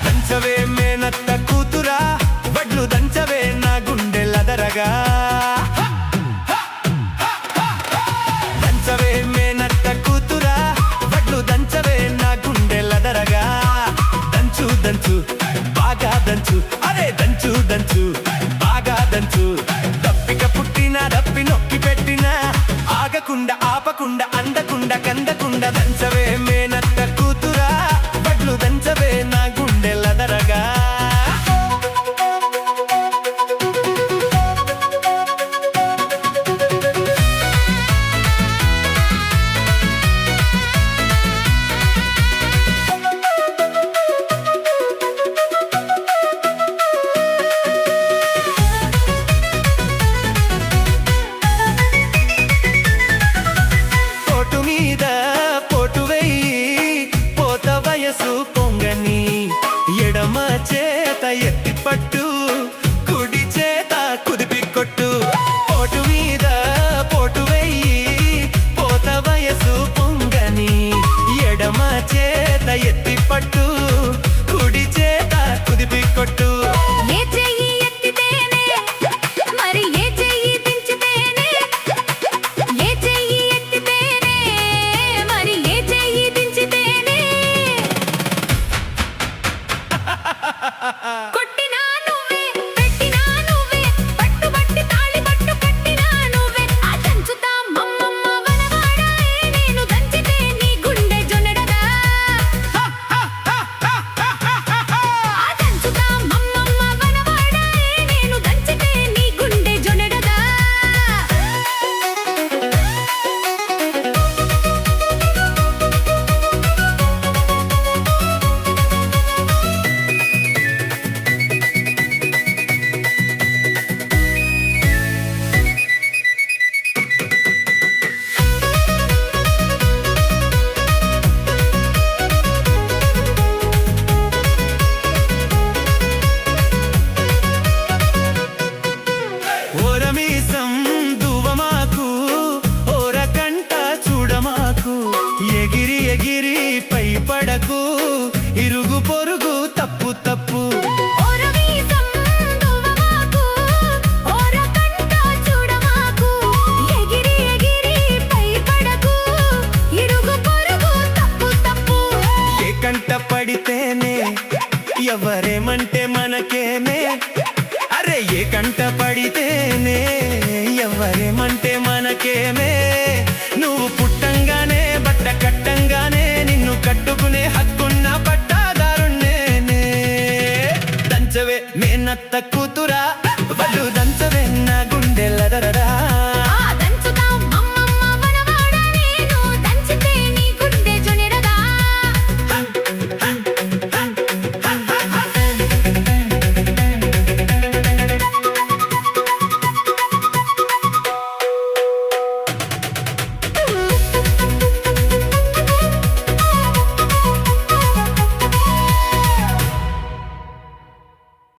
దంచవే మేనత్త కూతురా వడ్లు దంచవే నా గుండెలదరగా దంచవే మేనత్త కూతురా వడ్లు దంచవే నా గుండెలదరగా దంచు దంచు బాగా దంచు అరే దంచు దంచు బాగా దంచు దప్పిక పుట్టిన దప్పి నొక్కి పెట్టిన ఆగకుండా ఆపకుండా అందకుండా కందకుండా దంచవే మేనత్త కూతురా వడ్లు దంచవే నా గుండెలదరగా పోటు మీద పోటు వెయ్యి పోత వయసు పొంగని ఎడమ చేత ఎత్తి పట్టు కుడి చేత కుదిపి కొట్టు పోటు మీద పోటు వెయ్యి పోత వయసు పొంగని ఎడమ చేత ఎత్తి పట్టు కుడి చేత కుదిపి కొట్టు ఏ చెయ్యి ఎత్తితేనే మరి ఏ చెయ్యి దించితేనే ఏ చెయ్యి ఎత్తితేనే మరి ఏ చెయ్యి దించితేనే కొట్టినా నువ్వే పెట్టినా నువ్వే పట్టుబట్టి తాళి పట్టు కట్టినా నువ్వే ఆ దంచుతా మమ్మమ్మ వనవాడాయే నేను దంచితే నీ గుండె జొన్నడగా ఆ దంచుతా మమ్మమ్మ వనవాడాయే నేను దంచితే నీ గుండె జొన్నడగా ఓరమీసం దువమాకు ఓరకంట చూడమాకు ఎగిరి ఎగిరి పై పడకు ఇరుగు పొరుగు తప్పు తప్పు ఓరవీసం దువ్వమాకు ఓరకంట చూడమాకు ఎగిరి ఎగిరి పై పడకు ఇరుగు పొరుగు తప్పు తప్పు ఏ కంట పడితేనే ఎవరేమంటే మనకేమే అరే ఏ కంట పడితేనే ఎవరేమంటే మనకేమే నువ్వు పుట్టంగానే బట్ట కట్టంగానే నిన్ను కట్టుకునే హక్కున్న పట్టాదారుణ్ణేనే దంచవే మేనత్త కూతురా వడ్లు దంచ